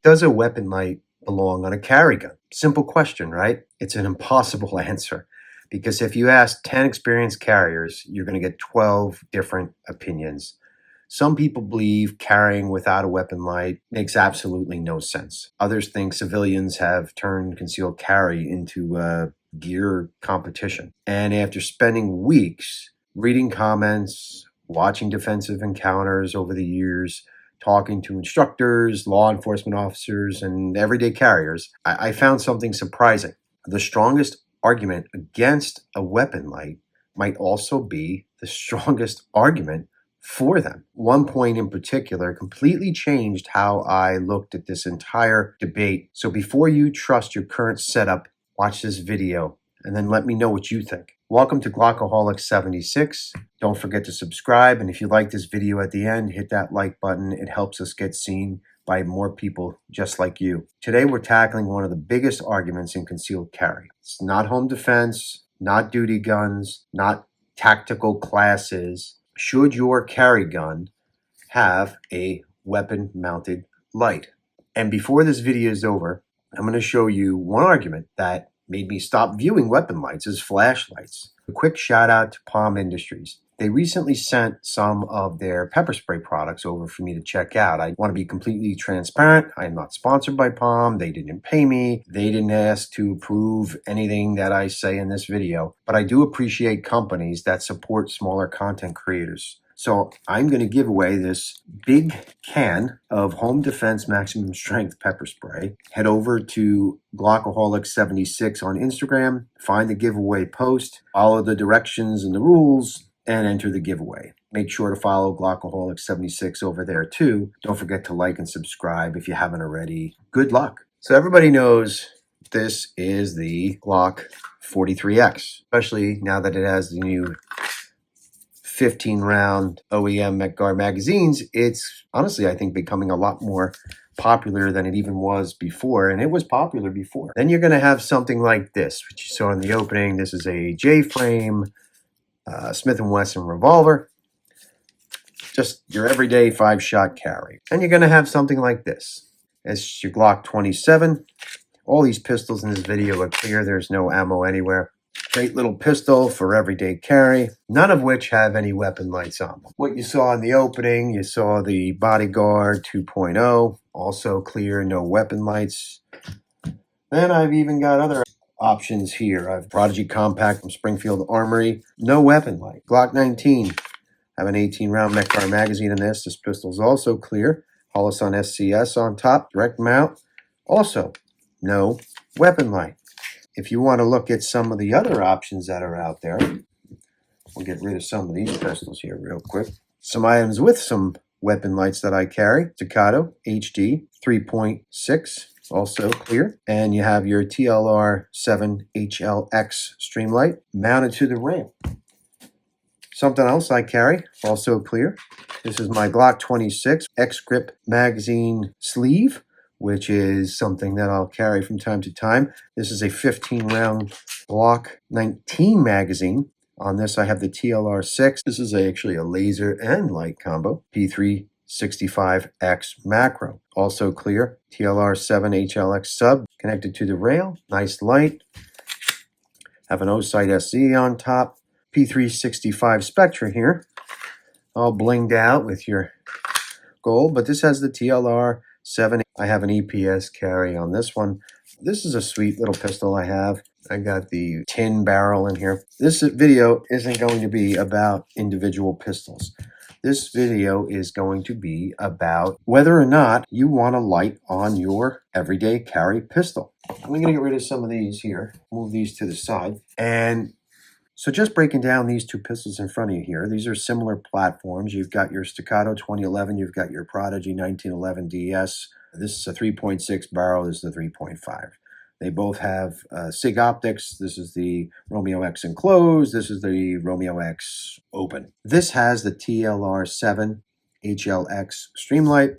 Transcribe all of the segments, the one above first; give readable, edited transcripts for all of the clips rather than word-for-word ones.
Does a weapon light belong on a carry gun? Simple question, right? It's an impossible answer because if you ask 10 experienced carriers, you're going to get 12 different opinions. Some people believe carrying without a weapon light makes absolutely no sense. Others think civilians have turned concealed carry into a gear competition. And after spending weeks reading comments, watching defensive encounters over the years, talking to instructors, law enforcement officers, and everyday carriers, I found something surprising. The strongest argument against a weapon light might also be the strongest argument for them. One point in particular completely changed how I looked at this entire debate. So before you trust your current setup, watch this video and then let me know what you think. Welcome to Glockaholic 76. Don't forget to subscribe, and if you like this video at the end, hit that like button. It helps us get seen by more people just like you. Today we're tackling one of the biggest arguments in concealed carry. It's not home defense, not duty guns, not tactical classes. Should your carry gun have a weapon-mounted light? And before this video is over, I'm going to show you one argument that made me stop viewing weapon lights as flashlights. A quick shout out to POM Industries. They recently sent some of their pepper spray products over for me to check out. I want to be completely transparent. I am not sponsored by POM. They didn't pay me. They didn't ask to prove anything that I say in this video. But I do appreciate companies that support smaller content creators. So I'm going to give away this big can of Home Defense Maximum Strength pepper spray. Head over to Glockaholic76 on Instagram, find the giveaway post, follow the directions and the rules, and enter the giveaway. Make sure to follow Glockaholic76 over there too. Don't forget to like and subscribe if you haven't already. Good luck. So everybody knows this is the Glock 43X, especially now that it has the new 15-round OEM McGuard magazines. It's honestly, I think, becoming a lot more popular than it even was before, and it was popular before. Then you're going to have something like this, which you saw in the opening. This is a J-frame Smith & Wesson revolver, just your everyday 5-shot carry. And you're going to have something like this. It's your Glock 27. All these pistols in this video are clear. There's no ammo anywhere. Great little pistol for everyday carry, none of which have any weapon lights on them. What you saw in the opening, you saw the Bodyguard 2.0, also clear, no weapon lights. Then I've even got other options here. I've Prodigy Compact from Springfield Armory, no weapon light. Glock 19, I have an 18-round McGuard magazine in this. This pistol is also clear. Holosun SCS on top, direct mount, also no weapon light. If you want to look at some of the other options that are out there, we'll get rid of some of these pistols here real quick. Some items with some weapon lights that I carry. Staccato HD 3.6, also clear. And you have your TLR 7 HLX Streamlight mounted to the rail. Something else I carry, also clear. This is my Glock 26 X-Grip magazine sleeve, which is something that I'll carry from time to time. This is a 15-round Glock 19 magazine. On this, I have the TLR 6. This is actually a laser and light combo. P365X macro. Also clear. TLR 7 HLX sub connected to the rail. Nice light. Have an O-Sight SE on top. P365 Spectra here. All blinged out with your gold. But this has the TLR 7. I have an EPS carry on this one. This is a sweet little pistol I have. I got the tin barrel in here. This video isn't going to be about individual pistols. This video is going to be about whether or not you want a light on your everyday carry pistol. I'm going to get rid of some of these here. Move these to the side. And so just breaking down these two pistols in front of you here, these are similar platforms. You've got your Staccato 2011, you've got your Prodigy 1911 DS. This is a 3.6 barrel, this is the 3.5. They both have SIG optics. This is the Romeo X enclosed, this is the Romeo X open. This has the TLR 7 HLX Streamlight.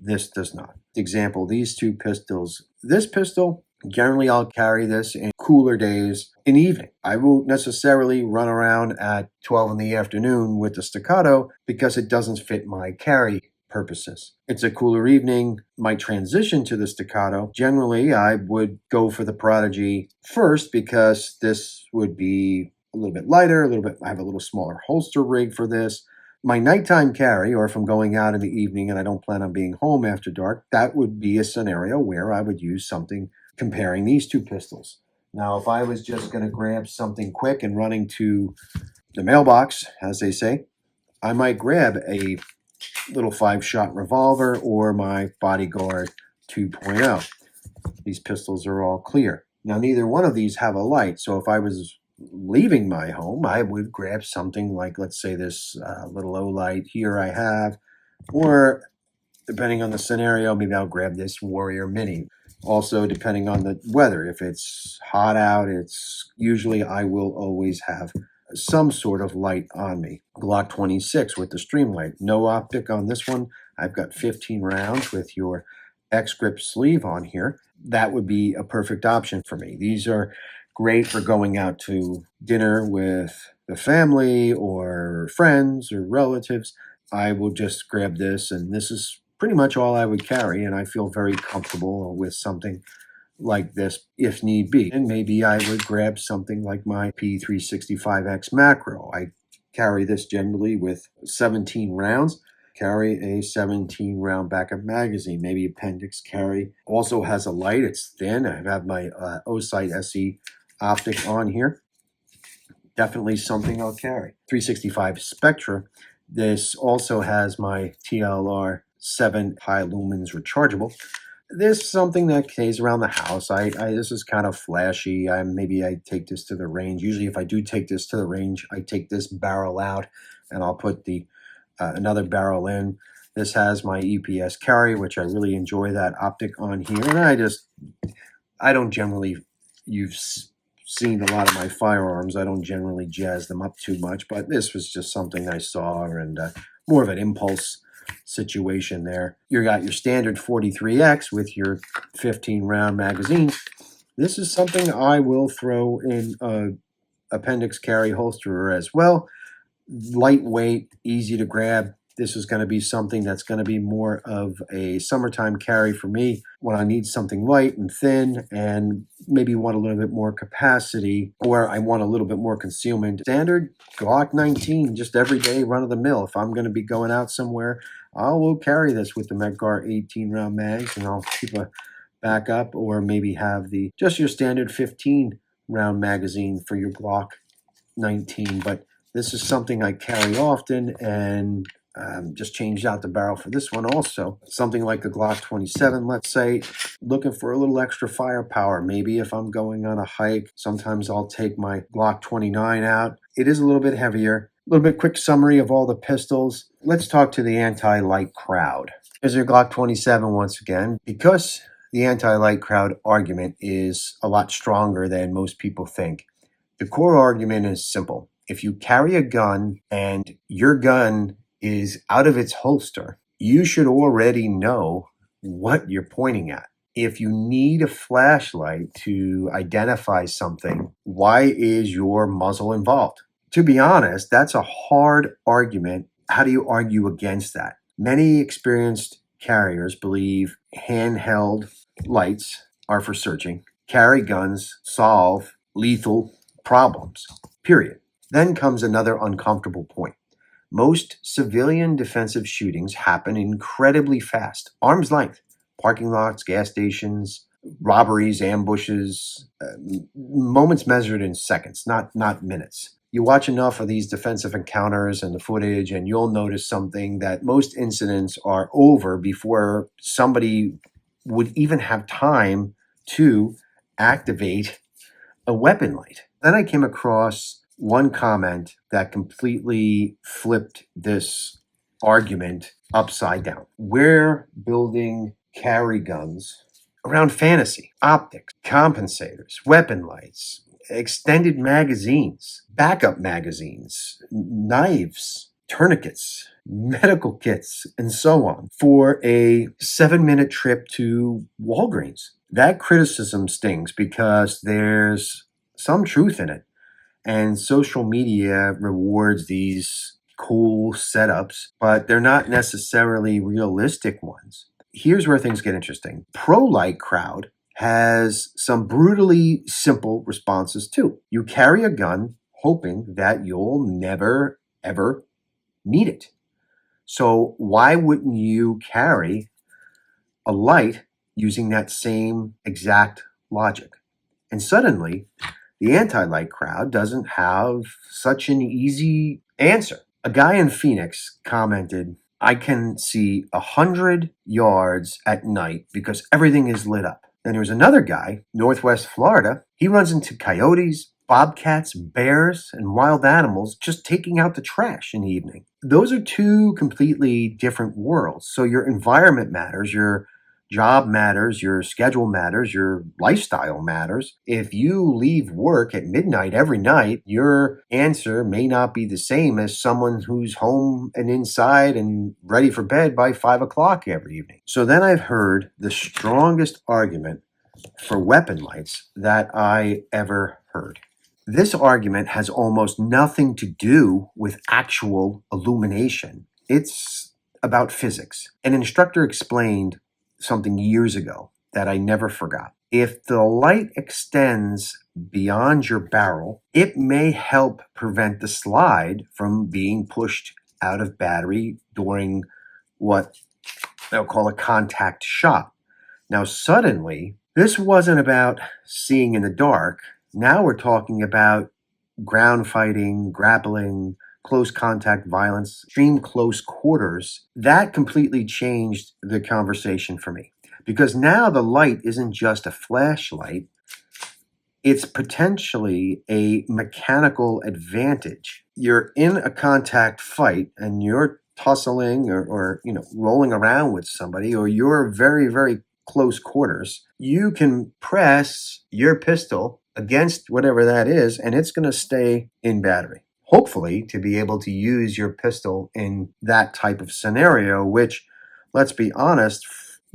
This does not. Example, these two pistols. This pistol, generally I'll carry this in cooler days in the evening. I won't necessarily run around at 12 in the afternoon with the Staccato because it doesn't fit my carry purposes. It's a cooler evening, might transition to the staccato. Generally, I would go for the Prodigy first because this would be a little bit lighter, I have a little smaller holster rig for this. My nighttime carry, or if I'm going out in the evening and I don't plan on being home after dark, that would be a scenario where I would use something comparing these two pistols. Now, if I was just going to grab something quick and running to the mailbox, as they say, I might grab a little 5-shot revolver or my Bodyguard 2.0. These pistols are all clear. Now, neither one of these have a light, so if I was leaving my home, I would grab something like, let's say, this little low light here I have, or depending on the scenario, maybe I'll grab this Warrior Mini. Also, depending on the weather, if it's hot out, it's usually I will always have some sort of light on me. Glock 26 with the Streamlight. No optic on this one. I've got 15 rounds with your X-grip sleeve on here. That would be a perfect option for me. These are great for going out to dinner with the family or friends or relatives. I will just grab this, and this is pretty much all I would carry, and I feel very comfortable with something like this if need be. And maybe I would grab something like my P365X macro. I carry this generally with 17 rounds. Carry a 17 round backup magazine, maybe appendix carry. Also has a light, it's thin. I have my O-Sight SE optic on here. Definitely something I'll carry. 365 Spectra. This also has my TLR 7 high lumens rechargeable. This is something that stays around the house. This is kind of flashy. Maybe I take this to the range. Usually if I do take this to the range, I take this barrel out and I'll put the another barrel in. This has my EPS carry, which I really enjoy that optic on here. And I don't generally, you've seen a lot of my firearms. I don't generally jazz them up too much, but this was just something I saw and more of an impulse situation there. You got your standard 43X with your 15 round magazine. This is something I will throw in a appendix carry holster as well. Lightweight, easy to grab. This is going to be something that's going to be more of a summertime carry for me when I need something light and thin and maybe want a little bit more capacity or I want a little bit more concealment. Standard Glock 19, just everyday run of the mill. If I'm going to be going out somewhere, I will carry this with the Medgar 18 round mags and I'll keep a backup or maybe have just your standard 15 round magazine for your Glock 19. But this is something I carry often and just changed out the barrel for this one also. Something like the Glock 27, let's say, looking for a little extra firepower. Maybe if I'm going on a hike, sometimes I'll take my Glock 29 out. It is a little bit heavier. A little bit quick summary of all the pistols. Let's talk to the anti-light crowd. Here's your Glock 27 once again. Because the anti-light crowd argument is a lot stronger than most people think. The core argument is simple. If you carry a gun and your gun is out of its holster, you should already know what you're pointing at. If you need a flashlight to identify something, why is your muzzle involved? To be honest, that's a hard argument. How do you argue against that? Many experienced carriers believe handheld lights are for searching. Carry guns solve lethal problems, period. Then comes another uncomfortable point. Most civilian defensive shootings happen incredibly fast, arm's length. Parking lots, gas stations, robberies, ambushes, moments measured in seconds, not minutes. You watch enough of these defensive encounters and the footage, and you'll notice something that most incidents are over before somebody would even have time to activate a weapon light. Then I came across one comment that completely flipped this argument upside down. We're building carry guns around fantasy, optics, compensators, weapon lights, extended magazines, backup magazines, knives, tourniquets, medical kits, and so on for a 7-minute trip to Walgreens. That criticism stings because there's some truth in it. And social media rewards these cool setups, but they're not necessarily realistic ones. Here's where things get interesting. Pro light crowd has some brutally simple responses too. You carry a gun hoping that you'll never ever need it. So why wouldn't you carry a light using that same exact logic? And suddenly, the anti-light crowd doesn't have such an easy answer. A guy in Phoenix commented, I can see 100 yards at night because everything is lit up. Then there's another guy, Northwest Florida. He runs into coyotes, bobcats, bears, and wild animals just taking out the trash in the evening. Those are two completely different worlds. So your environment matters, your job matters, your schedule matters, your lifestyle matters. If you leave work at midnight every night, your answer may not be the same as someone who's home and inside and ready for bed by 5 o'clock every evening. So then I've heard the strongest argument for weapon lights that I ever heard. This argument has almost nothing to do with actual illumination. It's about physics. An instructor explained something years ago that I never forgot. If the light extends beyond your barrel, it may help prevent the slide from being pushed out of battery during what they'll call a contact shot. Now, suddenly, this wasn't about seeing in the dark. Now we're talking about ground fighting, grappling, close contact violence, extreme close quarters. That completely changed the conversation for me because now the light isn't just a flashlight. It's potentially a mechanical advantage. You're in a contact fight and you're tussling or rolling around with somebody, or you're very, very close quarters. You can press your pistol against whatever that is, and it's going to stay in battery. Hopefully, to be able to use your pistol in that type of scenario, which, let's be honest,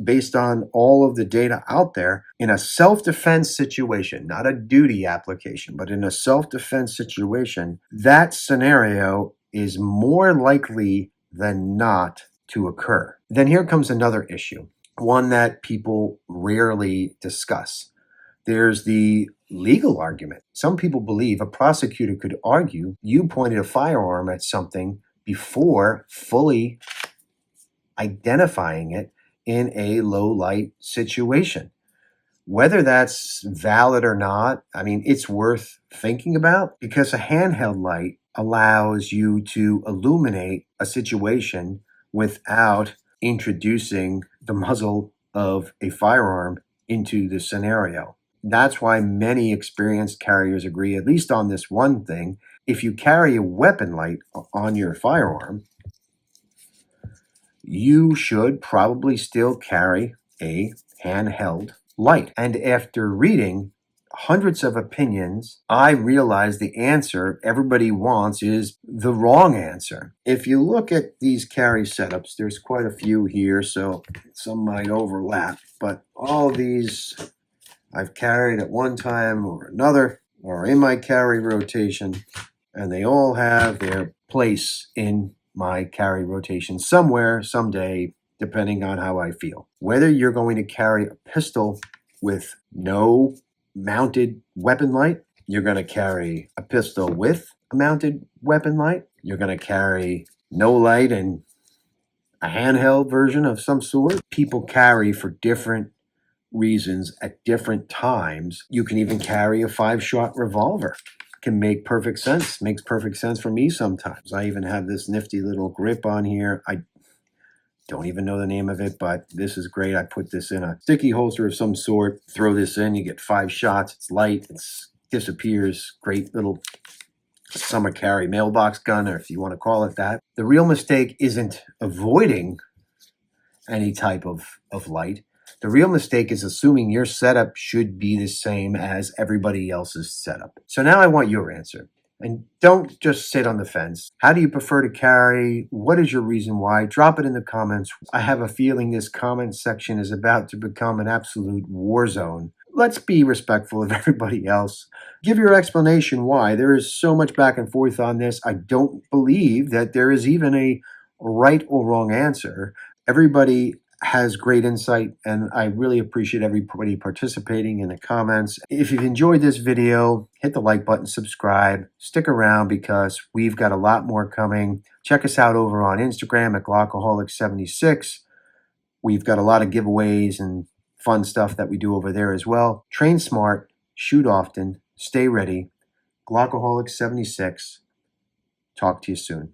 based on all of the data out there, in a self-defense situation, not a duty application, but in a self-defense situation, that scenario is more likely than not to occur. Then here comes another issue, one that people rarely discuss. There's the legal argument. Some people believe a prosecutor could argue you pointed a firearm at something before fully identifying it in a low light situation. Whether that's valid or not, it's worth thinking about because a handheld light allows you to illuminate a situation without introducing the muzzle of a firearm into the scenario. That's why many experienced carriers agree, at least on this one thing. If you carry a weapon light on your firearm, you should probably still carry a handheld light. And after reading hundreds of opinions, I realized the answer everybody wants is the wrong answer. If you look at these carry setups, there's quite a few here, so some might overlap, but all these I've carried at one time or another or in my carry rotation, and they all have their place in my carry rotation somewhere, someday, depending on how I feel. Whether you're going to carry a pistol with no mounted weapon light, you're going to carry a pistol with a mounted weapon light, you're going to carry no light and a handheld version of some sort. People carry for different reasons at different times. You can even carry a 5-shot revolver. Can make perfect sense. Makes perfect sense for me sometimes. I even have this nifty little grip on here. I don't even know the name of it, but this is great. I put this in a sticky holster of some sort, throw this in, you get 5 shots. It's light, it disappears. Great little summer carry mailbox gun, or if you want to call it that. The real mistake isn't avoiding any type of light. The real mistake is assuming your setup should be the same as everybody else's setup. So now I want your answer. And don't just sit on the fence. How do you prefer to carry? What is your reason why? Drop it in the comments. I have a feeling this comment section is about to become an absolute war zone. let's be respectful of everybody else. Give your explanation why. There is so much back and forth on this. I don't believe that there is even a right or wrong answer. Everybody has great insight, and I really appreciate everybody participating in the comments. If you've enjoyed this video, hit the like button, subscribe, stick around because we've got a lot more coming. Check us out over on Instagram at Glockaholic76. We've got a lot of giveaways and fun stuff that we do over there as well. Train smart, shoot often, stay ready. Glockaholic76. Talk to you soon.